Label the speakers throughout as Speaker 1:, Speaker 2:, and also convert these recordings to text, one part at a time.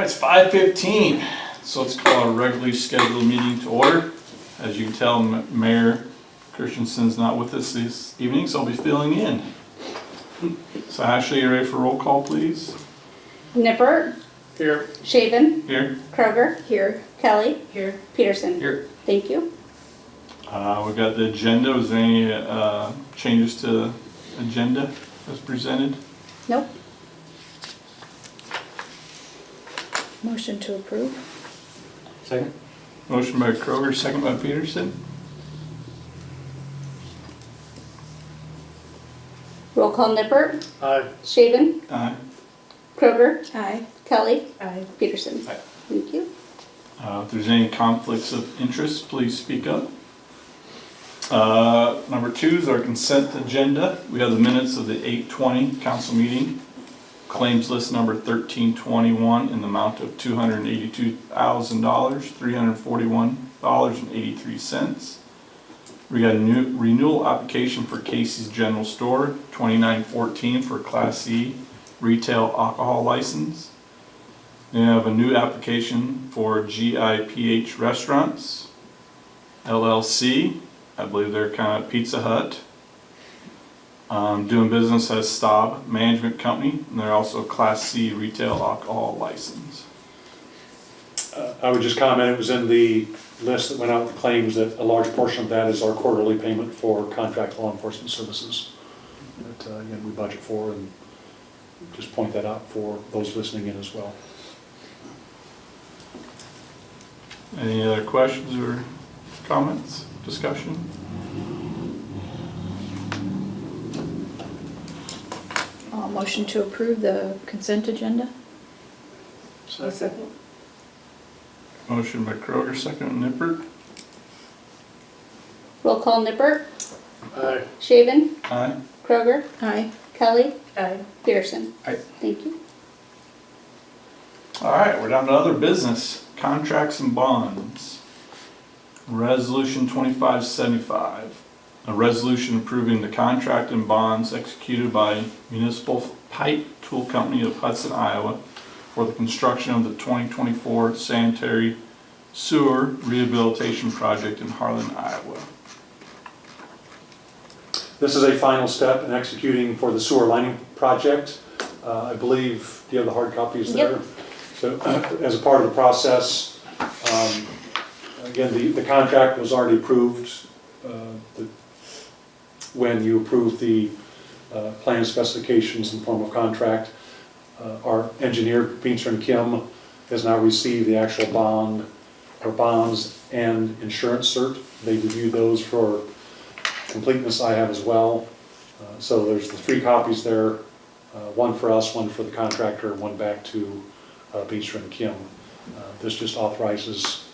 Speaker 1: right, it's 5:15, so let's call our regularly scheduled meeting to order. As you can tell, Mayor Christensen's not with us this evening, so I'll be filling in. So Ashley, you ready for roll call, please?
Speaker 2: Nippert.
Speaker 3: Here.
Speaker 2: Shaven.
Speaker 1: Here.
Speaker 2: Kroger.
Speaker 4: Here.
Speaker 2: Kelly.
Speaker 4: Here.
Speaker 2: Peterson.
Speaker 3: Here.
Speaker 2: Thank you.
Speaker 1: We've got the agenda. Was there any changes to the agenda as presented?
Speaker 2: Nope.
Speaker 4: Motion to approve.
Speaker 3: Second.
Speaker 1: Motion by Kroger, second by Peterson.
Speaker 2: Roll call Nippert.
Speaker 3: Aye.
Speaker 2: Shaven.
Speaker 1: Aye.
Speaker 2: Kroger.
Speaker 4: Aye.
Speaker 2: Kelly.
Speaker 4: Aye.
Speaker 2: Peterson.
Speaker 1: Aye.
Speaker 2: Thank you.
Speaker 1: If there's any conflicts of interest, please speak up. Number 2 is our consent agenda. We have the minutes of the 8/20 council meeting. Claims list number 1321 in the amount of $282,000, $341.83. We got a new renewal application for Casey's General Store, 2914 for Class C retail alcohol license. We have a new application for GIPH Restaurants, LLC. I believe they're kind of Pizza Hut. Doing business as Staub Management Company, and they're also a Class C retail alcohol license.
Speaker 5: I would just comment, it was in the list that went out with claims that a large portion of that is our quarterly payment for contract law enforcement services that again, we budget for, and just point that out for those listening in as well.
Speaker 1: Any other questions or comments, discussion?
Speaker 4: Motion to approve the consent agenda.
Speaker 3: Second.
Speaker 1: Motion by Kroger, second by Nippert.
Speaker 2: Roll call Nippert.
Speaker 3: Aye.
Speaker 2: Shaven.
Speaker 1: Aye.
Speaker 2: Kroger.
Speaker 4: Aye.
Speaker 2: Kelly.
Speaker 4: Aye.
Speaker 2: Peterson.
Speaker 1: Aye.
Speaker 2: Thank you.
Speaker 1: All right, we're down to other business, contracts and bonds. Resolution 2575, a resolution approving the contract and bonds executed by Municipal Pipe Tool Company of Hudson, Iowa for the construction of the 2024 sanitary sewer rehabilitation project in Harlan, Iowa.
Speaker 5: This is a final step in executing for the sewer lining project. I believe, do you have the hard copies there?
Speaker 2: Yep.
Speaker 5: So as a part of the process, again, the contract was already approved when you approved the plan specifications in form of contract. Our engineer, Beanster and Kim, has now received the actual bond, or bonds and insurance cert. They reviewed those for completeness. I have as well. So there's the 3 copies there, one for us, one for the contractor, and one back to Beanster and Kim. This just authorizes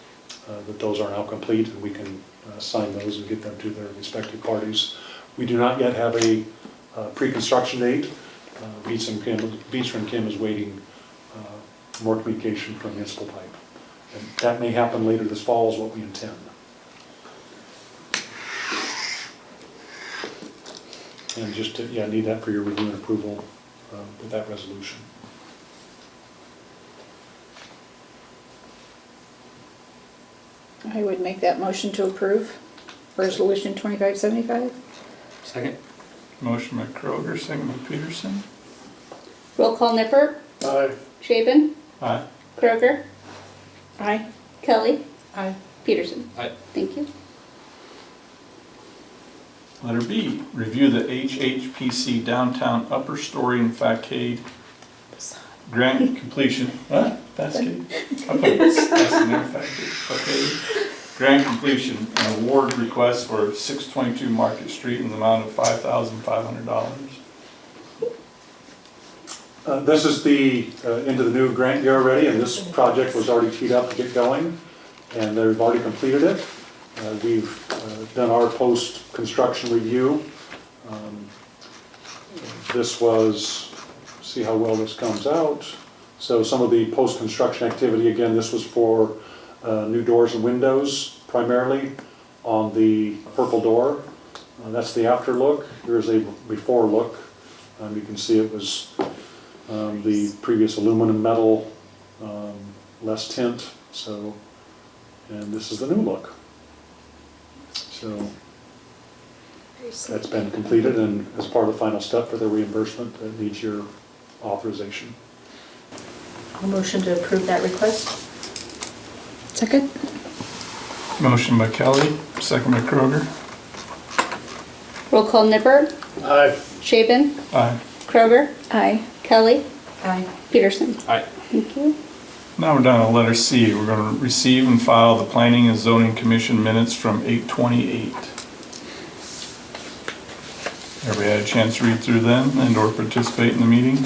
Speaker 5: that those are now complete, and we can sign those and get them to their respective parties. We do not yet have a pre-construction date. Beanster and Kim is waiting more communication from Municipal Pipe. And that may happen later this fall is what we intend. And just to, yeah, need that for your review and approval with that resolution.
Speaker 4: I would make that motion to approve resolution 2575.
Speaker 3: Second.
Speaker 1: Motion by Kroger, second by Peterson.
Speaker 2: Roll call Nippert.
Speaker 3: Aye.
Speaker 2: Shaven.
Speaker 1: Aye.
Speaker 2: Kroger.
Speaker 4: Aye.
Speaker 2: Kelly.
Speaker 4: Aye.
Speaker 2: Peterson.
Speaker 1: Aye.
Speaker 2: Thank you.
Speaker 1: Letter B, review the HHPC downtown upper story and facade grant completion. What? Facade? That's in there, facade. Okay. Grant completion and award request for 622 Market Street in the amount of $5,500.
Speaker 5: This is the into the new grant year already, and this project was already teed up to get going, and they've already completed it. We've done our post-construction review. This was, see how well this comes out. So some of the post-construction activity, again, this was for new doors and windows primarily on the purple door. That's the after look. Here's a before look. You can see it was the previous aluminum metal less tint, so, and this is the new look. So that's been completed, and as part of the final step for the reimbursement, it needs your authorization.
Speaker 6: I'll motion to approve that request.
Speaker 4: Second?
Speaker 1: Motion by Kelly, second by Kroger.
Speaker 2: Roll call Nippert,
Speaker 3: Aye.
Speaker 2: Shaven,
Speaker 1: Aye.
Speaker 2: Kroger,
Speaker 4: Aye.
Speaker 2: Kelly,
Speaker 6: Aye.
Speaker 2: Peterson.
Speaker 1: Aye.
Speaker 2: Thank you.
Speaker 1: Now we're down to letter C. We're going to receive and file the Planning and Zoning Commission minutes from 8/28. Everybody had a chance to read through them and or participate in the meeting?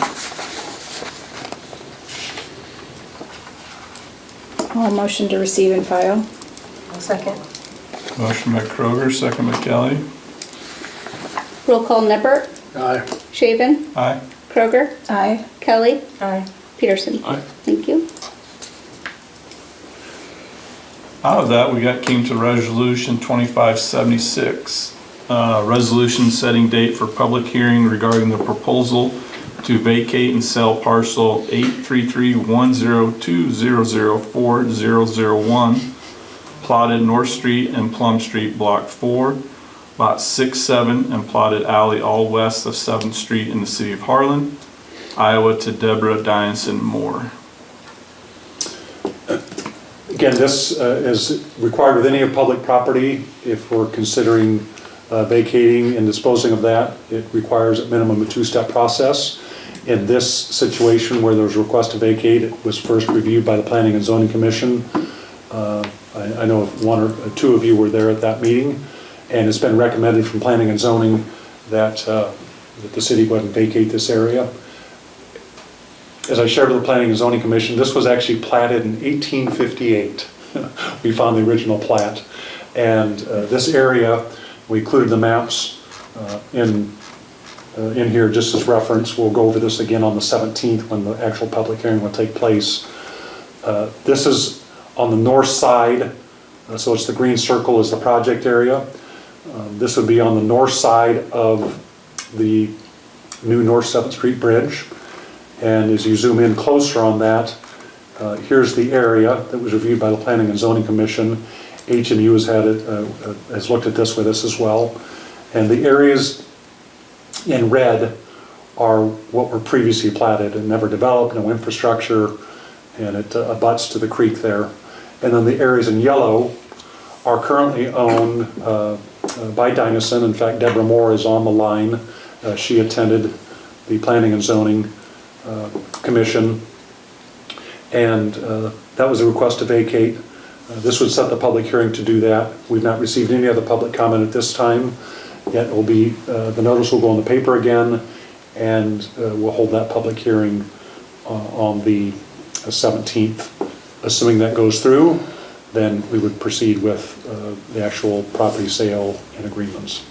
Speaker 4: I'll motion to receive and file.
Speaker 6: I'll second.
Speaker 1: Motion by Kroger, second by Kelly.
Speaker 2: Roll call Nippert,
Speaker 3: Aye.
Speaker 2: Shaven,
Speaker 1: Aye.
Speaker 2: Kroger,
Speaker 4: Aye.
Speaker 2: Kelly,
Speaker 6: Aye.
Speaker 2: Peterson.
Speaker 1: Aye.
Speaker 2: Thank you.
Speaker 1: Out of that, came to resolution 2576. Resolution setting date for public hearing regarding the proposal to vacate and sell parcel 8331020040001, plotted North Street and Plum Street, Block 4, Lot 6, 7, and plotted alley all west of 7th Street in the city of Harlan, Iowa, to Deborah Dyenson Moore.
Speaker 5: Again, this is required with any public property. If we're considering vacating and disposing of that, it requires at minimum a two-step process. In this situation where there was a request to vacate, it was first reviewed by the Planning and Zoning Commission. I know one or two of you were there at that meeting, and it's been recommended from Planning and Zoning that the city go ahead and vacate this area. As I shared with the Planning and Zoning Commission, this was actually platted in 1858. We found the original plat. And this area, we included the maps in here just as reference. We'll go over this again on the 17th when the actual public hearing will take place. This is on the north side, so it's the green circle is the project area. This would be on the north side of the new North 7th Street Bridge. And as you zoom in closer on that, here's the area that was reviewed by the Planning and Zoning Commission. H&U has looked at this with us as well. And the areas in red are what were previously platted and never developed, no infrastructure, and it abuts to the creek there. And then the areas in yellow are currently owned by Dynaston. In fact, Deborah Moore is on the line. She attended the Planning and Zoning Commission, and that was a request to vacate. This would set the public hearing to do that. We've not received any other public comment at this time. Yet it will be, the notice will go in the paper again, and we'll hold that public hearing on the 17th. Assuming that goes through, then we would proceed with the actual property sale and agreements.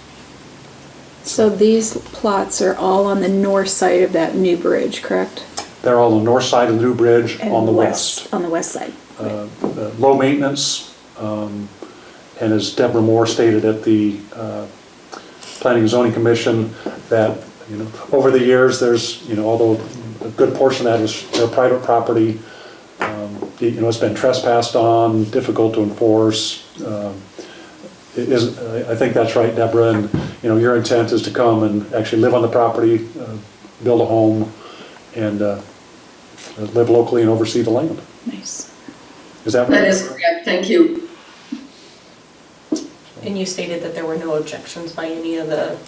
Speaker 4: So these plots are all on the north side of that new bridge, correct?
Speaker 5: They're all on the north side of the new bridge
Speaker 4: And
Speaker 5: on the west.
Speaker 4: On the west side.
Speaker 5: Low maintenance, and as Deborah Moore stated at the Planning and Zoning Commission, that, you know, over the years, there's, you know, although a good portion of that is their private property, you know, it's been trespassed on, difficult to enforce. I think that's right, Deborah, and, you know, your intent is to come and actually live on the property, build a home, and live locally and oversee the land.
Speaker 4: Nice.
Speaker 5: Is that right?
Speaker 7: That is correct, thank you.
Speaker 6: And you stated that there were no objections by any of the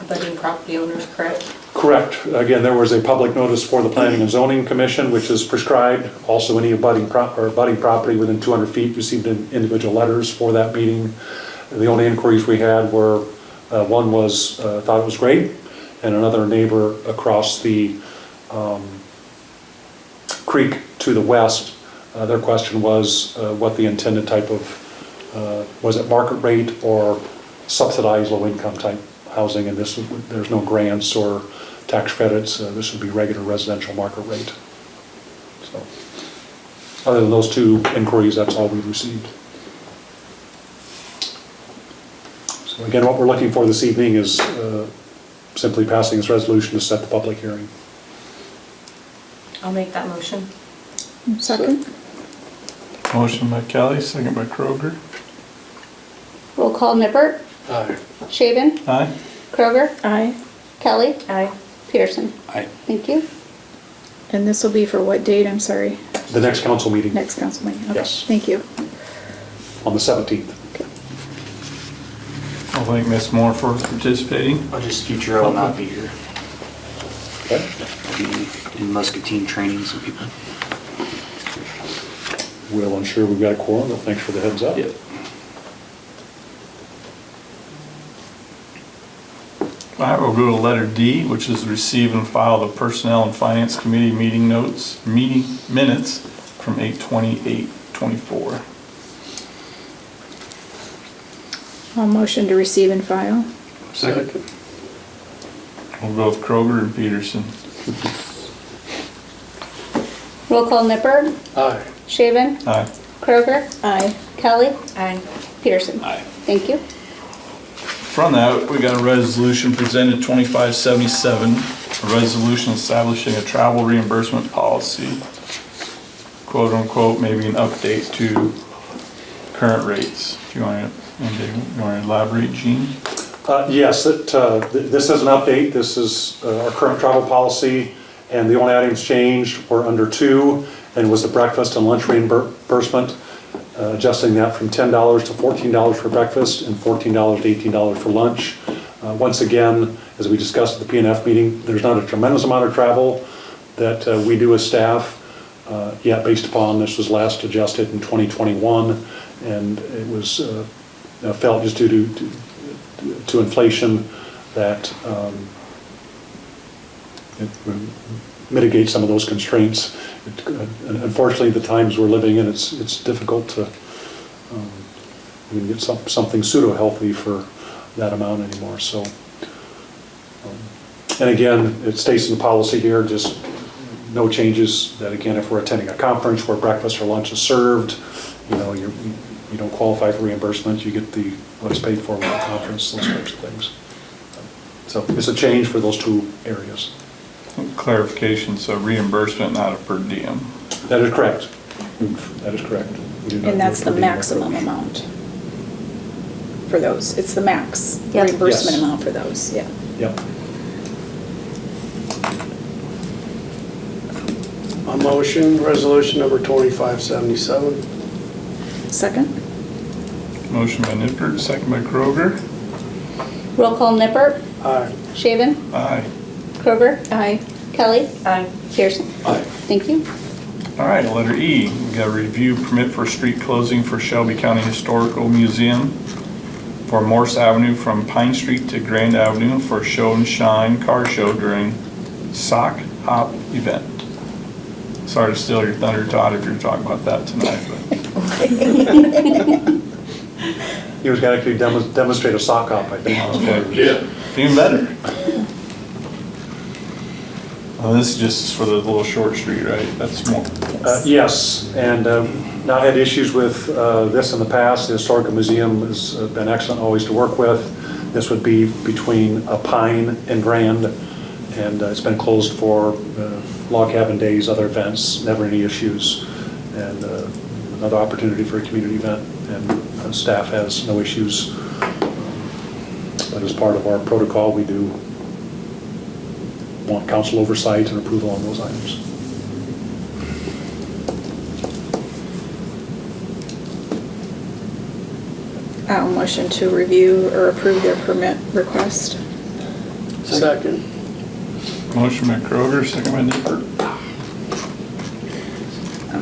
Speaker 6: abutting property owners, correct?
Speaker 5: Correct. Again, there was a public notice for the Planning and Zoning Commission, which is prescribed. Also, any abutting property within 200 feet received individual letters for that meeting. The only inquiries we had were, one was, thought it was great, and another neighbor across the creek to the west, their question was what the intended type of, was it market rate or subsidized low-income type housing, and there's no grants or tax credits. This would be regular residential market rate. So, other than those two inquiries, that's all we've received. So again, what we're looking for this evening is simply passing this resolution to set the public hearing.
Speaker 6: I'll make that motion.
Speaker 4: Second?
Speaker 1: Motion by Kelly, second by Kroger.
Speaker 2: Roll call Nippert,
Speaker 3: Aye.
Speaker 2: Shaven,
Speaker 1: Aye.
Speaker 2: Kroger,
Speaker 4: Aye.
Speaker 2: Kelly,
Speaker 6: Aye.
Speaker 2: Peterson.
Speaker 3: Aye.
Speaker 2: Thank you.
Speaker 4: And this will be for what date? I'm sorry.
Speaker 5: The next council meeting
Speaker 4: Next council meeting. Okay.
Speaker 5: Yes.
Speaker 4: Thank you.
Speaker 5: on the 17th.
Speaker 1: I'll thank Ms. Moore for participating.
Speaker 3: I'll just future, I will not be here.
Speaker 5: Okay.
Speaker 3: I'll be in Muscatine training some people.
Speaker 5: We'll ensure we've got a quorum, but thanks for the heads up.
Speaker 3: Yep.
Speaker 1: All right, we'll go to letter D, which is receive and file the Personnel and Finance Committee meeting minutes from 8/28/24.
Speaker 4: I'll motion to receive and file.
Speaker 3: Second.
Speaker 1: We'll go with Kroger and Peterson.
Speaker 2: Roll call Nippert,
Speaker 3: Aye.
Speaker 2: Shaven,
Speaker 1: Aye.
Speaker 2: Kroger,
Speaker 4: Aye.
Speaker 2: Kelly,
Speaker 6: Aye.
Speaker 2: Peterson.
Speaker 1: Aye.
Speaker 2: Thank you.
Speaker 1: From that, we got a resolution presented 2577, a resolution establishing a travel reimbursement policy, quote unquote, maybe an update to current rates. Do you want to elaborate, Gene?
Speaker 5: Yes, this is an update. This is our current travel policy, and the only items changed were under 2, and was the breakfast and lunch reimbursement, adjusting that from $10 to $14 for breakfast and $14 to $18 for lunch. Once again, as we discussed at the P&F meeting, there's not a tremendous amount of travel that we do as staff, yet based upon this was last adjusted in 2021, and it was felt just due to inflation that it mitigate some of those constraints. Unfortunately, the times we're living in, it's difficult to even get something pseudo-healthy for that amount anymore. So, and again, it states in the policy here, just no changes. That again, if we're attending a conference where breakfast or lunch is served, you know, you don't qualify for reimbursement. You get what is paid for with the conference, those types of things. So it's a change for those 2 areas.
Speaker 1: Clarification, so reimbursement, not a per diem.
Speaker 5: That is correct. That is correct. We do not
Speaker 4: And that's
Speaker 5: do
Speaker 4: the
Speaker 5: per diem
Speaker 4: maximum
Speaker 5: approach.
Speaker 4: amount for those. It's the max
Speaker 2: Yep.
Speaker 4: reimbursement
Speaker 5: Yes.
Speaker 4: amount for those, yeah.
Speaker 5: Yep.
Speaker 7: A motion, resolution number 2577.
Speaker 4: Second?
Speaker 1: Motion by Nippert, second by Kroger.
Speaker 2: Roll call Nippert,
Speaker 7: Aye.
Speaker 2: Shaven,
Speaker 1: Aye.
Speaker 2: Kroger,
Speaker 4: Aye.
Speaker 2: Kelly,
Speaker 6: Aye.
Speaker 2: Peterson.
Speaker 3: Aye.
Speaker 2: Thank you.
Speaker 1: All right, letter E, we got a review permit for street closing for Shelby County Historical Museum for Morse Avenue from Pine Street to Grand Avenue for show and shine car show during Sock Hop event. Sorry to steal your thunder, Todd, if you're talking about that tonight, but
Speaker 5: He was going to actually demonstrate a sock hop, I think.
Speaker 1: okay. Even better. This is just for the little short street, right? That's more.
Speaker 5: Yes, and not had issues with this in the past. The Historical Museum has been excellent always to work with. This would be between Pine and Grand, and it's been closed for log cabin days, other events, never any issues, and another opportunity for a community event, and staff has no issues. But as part of our protocol, we do want council oversight and approval on those items.
Speaker 4: I'll motion to review or approve their permit request.
Speaker 7: Second.
Speaker 1: Motion by Kroger, second by Nippert.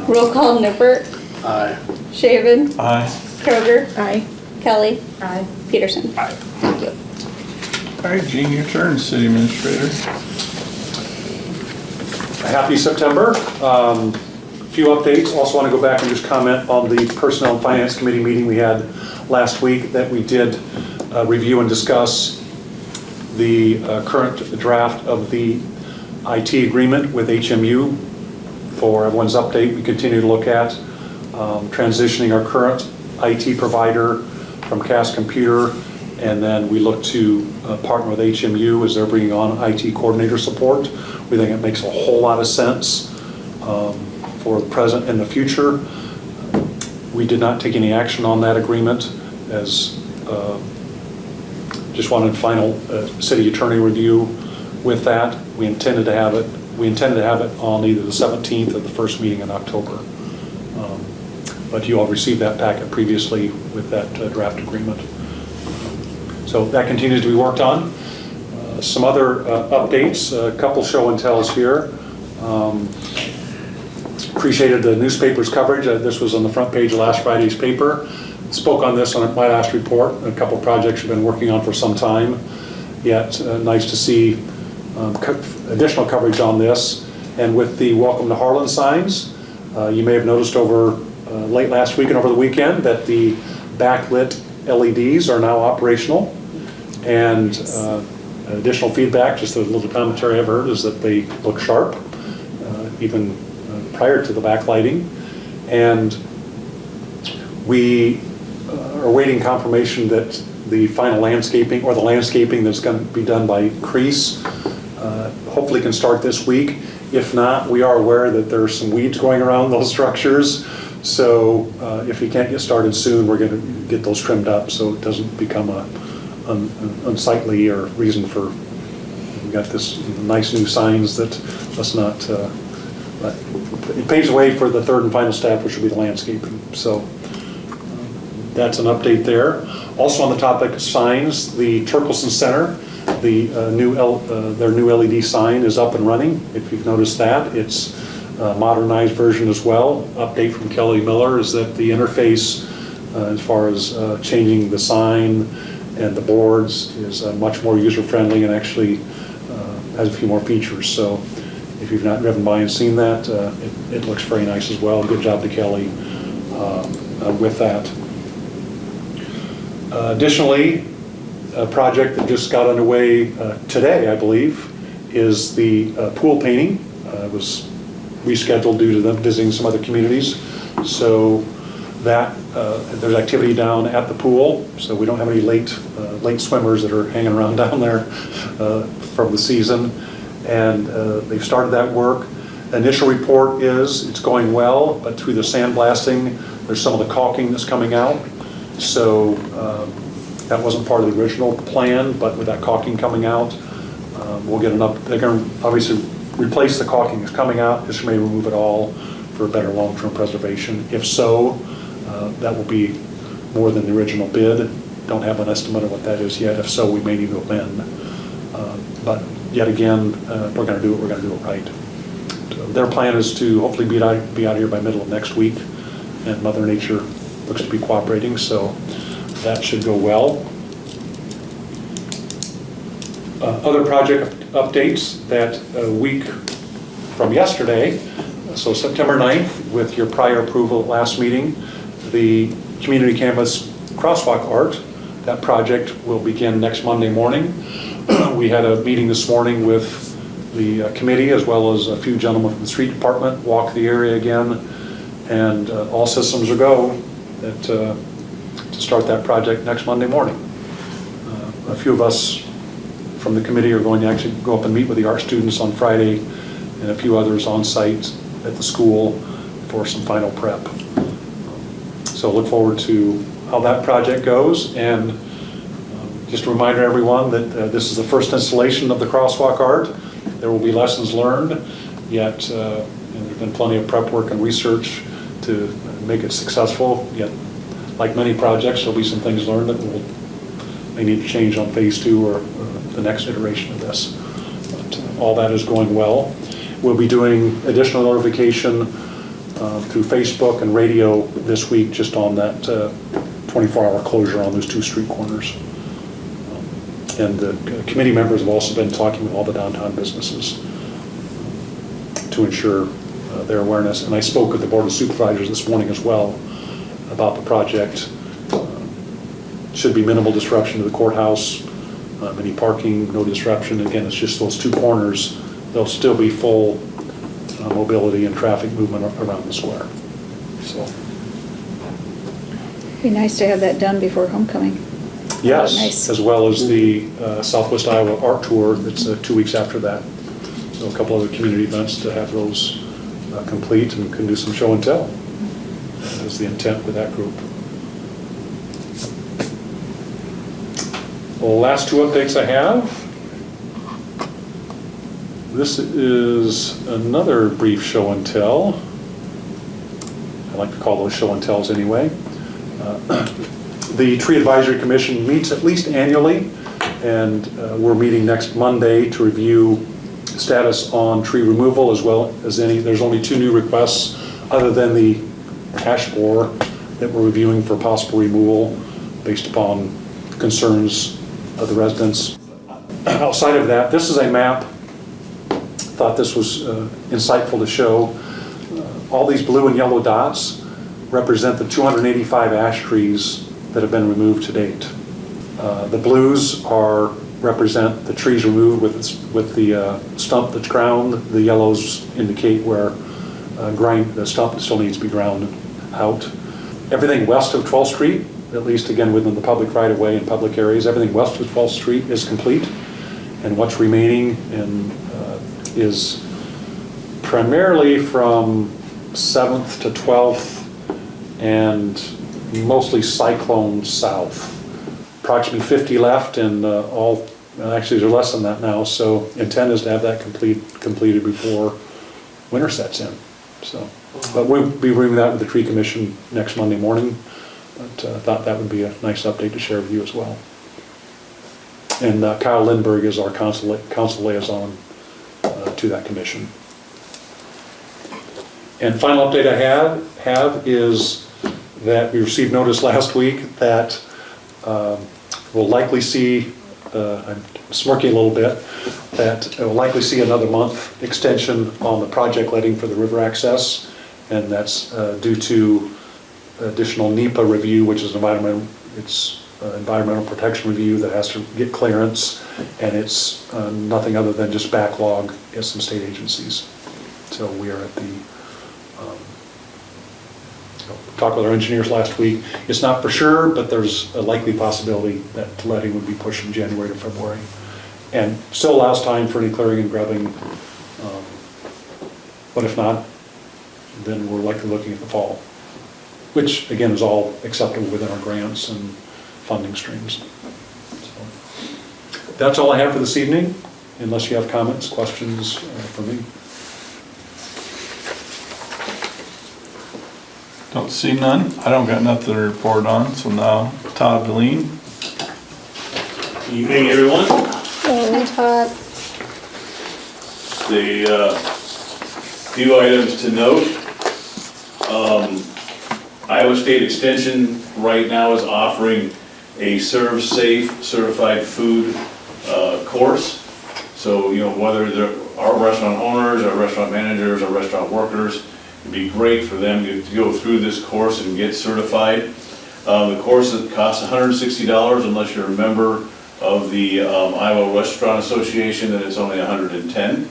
Speaker 2: Roll call Nippert,
Speaker 7: Aye.
Speaker 2: Shaven,
Speaker 1: Aye.
Speaker 2: Kroger,
Speaker 4: Aye.
Speaker 2: Kelly,
Speaker 6: Aye.
Speaker 2: Peterson.
Speaker 1: Aye.
Speaker 2: Thank you.
Speaker 1: All right, Gene, your turn, city administrator.
Speaker 5: Happy September. Few updates. Also want to go back and just comment on the Personnel and Finance Committee meeting we had last week, that we did review and discuss the current draft of the IT agreement with HMU. For everyone's update, we continue to look at transitioning our current IT provider from CAS Computer, and then we look to partner with HMU as they're bringing on IT coordinator support. We think it makes a whole lot of sense for the present and the future. We did not take any action on that agreement, as just wanted final city attorney review with that. We intended to have it on either the 17th or the first meeting in October. But you all received that packet previously with that draft agreement. So that continues to be worked on. Some other updates, a couple show and tells here. Appreciated the newspaper's coverage. This was on the front page of last Friday's paper. Spoke on this on my last report. A couple projects we've been working on for some time. Yet nice to see additional coverage on this. And with the Welcome to Harlan signs, you may have noticed over late last week and over the weekend that the backlit LEDs are now operational. And additional feedback, just a little commentary I've heard, is that they look sharp, even prior to the backlighting. And we are awaiting confirmation that the final landscaping, or the landscaping that's going to be done by Crease, hopefully can start this week. If not, we are aware that there's some weeds growing around those structures. So if we can't get started soon, we're going to get those trimmed up so it doesn't become an unsightly or reason for, we've got this nice new signs that let's not, it paves the way for the third and final step, which will be the landscaping. So that's an update there. Also on the topic of signs, the Turkelson Center, their new LED sign is up and running. If you've noticed that, it's a modernized version as well. Update from Kelly Miller is that the interface, as far as changing the sign and the boards, is much more user-friendly and actually has a few more features. So if you've not driven by and seen that, it looks very nice as well. Good job to Kelly with that. Additionally, a project that just got underway today, I believe, is the pool painting. It was rescheduled due to them visiting some other communities. So that there's activity down at the pool. So we don't have any late swimmers that are hanging around down there from the season. And they've started that work. Initial report is it's going well, but through the sandblasting, there's some of the caulking that's coming out. So that wasn't part of the original plan, but with that caulking coming out, we'll get they're going to obviously replace the caulking that's coming out, just may remove it all for better long-term preservation. If so, that will be more than the original bid. Don't have an estimate of what that is yet. If so, we may need to amend. But yet again, if we're going to do it, we're going to do it right. So their plan is to hopefully be out here by middle of next week, and Mother Nature looks to be cooperating, so that should go well. Other project updates, that week from yesterday, so September 9th, with your prior approval at last meeting, the community canvas crosswalk art, that project will begin next Monday morning. We had a meeting this morning with the committee, as well as a few gentlemen from the street department, walk the area again, and all systems are go to start that project next Monday morning. A few of us from the committee are going to actually go up and meet with the art students on Friday, and a few others on site at the school for some final prep. So look forward to how that project goes. And just a reminder to everyone that this is the first installation of the crosswalk art. There will be lessons learned, yet there's been plenty of prep work and research to make it successful. Yet, like many projects, there'll be some things learned that may need to change on phase 2 or the next iteration of this. But all that is going well. We'll be doing additional notification through Facebook and radio this week, just on that 24-hour closure on those 2 street corners. And the committee members have also been talking with all the downtown businesses to ensure their awareness. And I spoke with the Board of Supervisors this morning as well about the project. Should be minimal disruption to the courthouse, any parking, no disruption. Again, it's just those 2 corners. There'll still be full mobility and traffic movement around the square. So.
Speaker 4: Be nice to have that done before homecoming.
Speaker 5: Yes,
Speaker 4: Nice.
Speaker 5: as well as the Southwest Iowa Art Tour that's 2 weeks after that. So a couple other community events to have those complete and can do some show and tell. That is the intent with that group. The last two updates I have. This is another brief show and tell. I like to call those show and tells anyway. The Tree Advisory Commission meets at least annually, and we're meeting next Monday to review status on tree removal as well as there's only 2 new requests other than the ash borer that we're reviewing for possible removal based upon concerns of the residents. Outside of that, this is a map. Thought this was insightful to show. All these blue and yellow dots represent the 285 ash trees that have been removed to date. The blues represent the trees removed with the stump that's ground. The yellows indicate where the stump still needs to be ground out. Everything west of 12th Street, at least again within the public right-of-way and public areas, everything west of 12th Street is complete. And what's remaining is primarily from 7th to 12th and mostly Cyclone South. Approximately 50 left, and actually there's less than that now, so intent is to have that completed before winter sets in. So, but we'll be reviewing that with the Tree Commission next Monday morning, but thought that would be a nice update to share with you as well. And Kyle Lindberg is our council liaison to that commission. And final update I have is that we received notice last week that we'll likely see, I'm smirking a little bit, that we'll likely see another month extension on the project letting for the river access, and that's due to additional NEPA review, which is environmental protection review that has to get clearance, and it's nothing other than just backlog at some state agencies. So we are at the talked with our engineers last week. It's not for sure, but there's a likely possibility that letting would be pushed from January to February, and still allows time for any clearing and grubbing. But if not, then we're likely looking at the fall, which again is all acceptable within our grants and funding streams. So that's all I have for this evening, unless you have comments, questions for me.
Speaker 1: Don't see none. I don't got nothing to report on, so now Todd Deline.
Speaker 8: Evening, everyone.
Speaker 2: And Todd.
Speaker 8: The few items to note. Iowa State Extension right now is offering a Serve Safe certified food course. So, whether they're our restaurant owners, our restaurant managers, our restaurant workers, it'd be great for them to go through this course and get certified. The course costs $160 unless you're a member of the Iowa Restaurant Association, then it's only $110.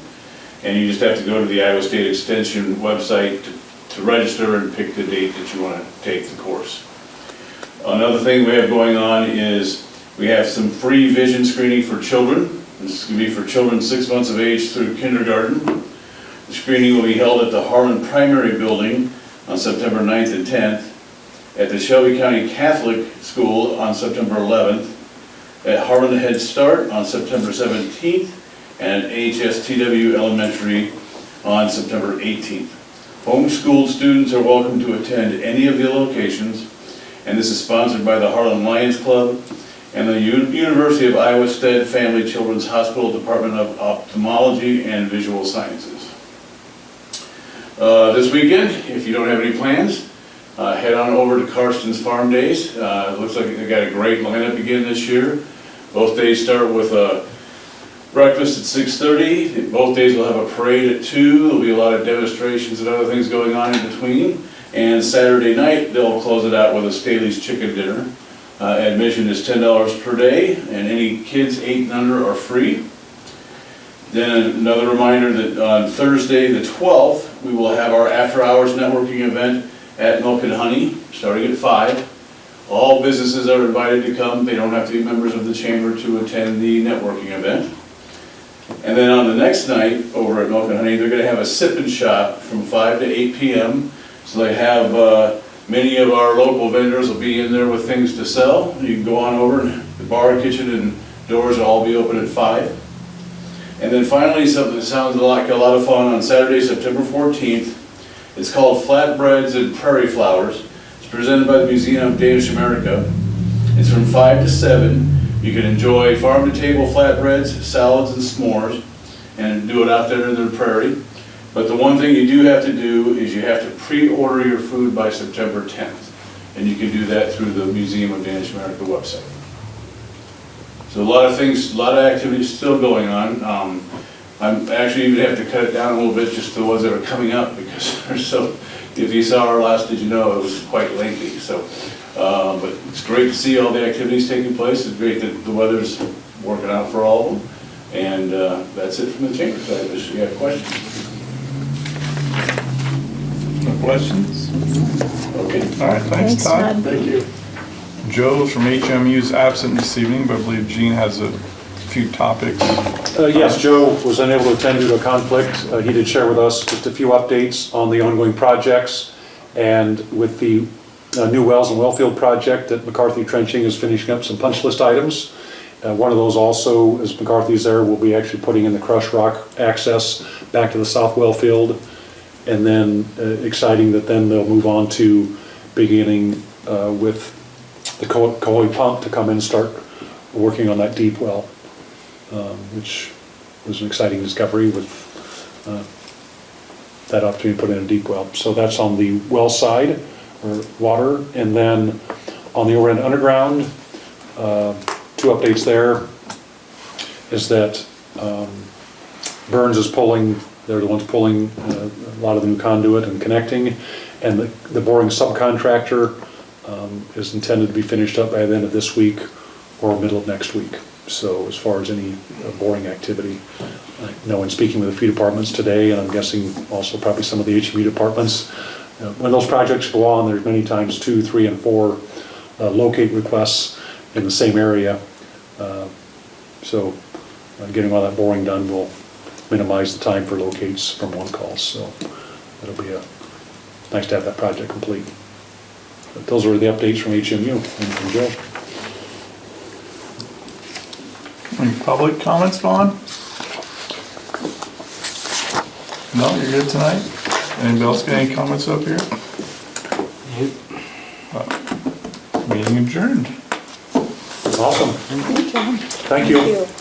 Speaker 8: And you just have to go to the Iowa State Extension website to register and pick the date that you want to take the course. Another thing we have going on is we have some free vision screening for children. This is going to be for children 6 months of age through kindergarten. The screening will be held at the Harlan Primary Building on September 9th and 10th, at the Shelby County Catholic School on September 11th, at Harlan Head Start on September 17th, and at HSTW Elementary on September 18th. Homeschooled students are welcome to attend any of the locations, and this is sponsored by the Harlan Lions Club and the University of Iowa Stead Family Children's Hospital Department of Ophthalmology and Visual Sciences. This weekend, if you don't have any plans, head on over to Karsten's Farm Days. It looks like they got a great lineup again this year. Both days start with a breakfast at 6:30. Both days will have a parade at 2. There'll be a lot of demonstrations and other things going on in between. And Saturday night, they'll close it out with a Staley's Chicken Dinner. Admission is $10 per day, and any kids 8 and under are free. Then another reminder that on Thursday, the 12th, we will have our after-hours networking event at Milk and Honey, starting at 5. All businesses are invited to come. They don't have to be members of the chamber to attend the networking event. And then on the next night, over at Milk and Honey, they're gonna have a sip and shop from 5 to 8 p.m. So they have, many of our local vendors will be in there with things to sell. You can go on over, and the bar, kitchen, and doors will all be open at 5. And then finally, something that sounds like a lot of fun on Saturday, September 14th. It's called Flatbreads and Prairie Flowers. It's presented by the Museum of Danish America. It's from 5 to 7. You can enjoy farm-to-table flatbreads, salads, and s'mores, and do it out there in the prairie. But the one thing you do have to do is you have to pre-order your food by September 10th. And you can do that through the Museum of Danish America website. So a lot of things, a lot of activities still going on. I'm actually even have to cut it down a little bit, just the ones that are coming up, because they're so, if you saw our last Did You Know, it was quite lengthy. So, but it's great to see all the activities taking place. It's great that the weather's working out for all of them. And that's it from the chamber side. Unless you have questions.
Speaker 1: No questions?
Speaker 8: Okay.
Speaker 1: All right, thanks, Todd.
Speaker 7: Thank you.
Speaker 1: Joe from HMU is absent this evening, but I believe Gene has a few topics.
Speaker 5: Yes, Joe was unable to attend due to a conflict. He did share with us just a few updates on the ongoing projects, and with the new wells and wellfield project that McCarthy Trenching is finishing up some punch list items. One of those also, as McCarthy's there, will be actually putting in the crush rock access back to the south well field. And then exciting that then they'll move on to beginning with the Cohoe pump to come in and start working on that deep well, which was an exciting discovery with that opportunity to put in a deep well. So that's on the well side, or water. And then on the overhead underground, 2 updates there is that Burns is pulling, they're the ones pulling a lot of the new conduit and connecting, and the boring subcontractor is intended to be finished up by the end of this week or middle of next week. So as far as any boring activity, I know in speaking with a few departments today, and I'm guessing also probably some of the HMU departments, when those projects go on, there's many times 2, 3, and 4 locate requests in the same area. So getting all that boring done will minimize the time for locates from one call. So it'll be nice to have that project complete. But those were the updates from HMU and from Joe.
Speaker 1: Any public comments, Vaughn? No, you're good tonight? Anybody else got any comments up here? Meeting adjourned.
Speaker 5: Awesome. Thank you.
Speaker 4: Thank you.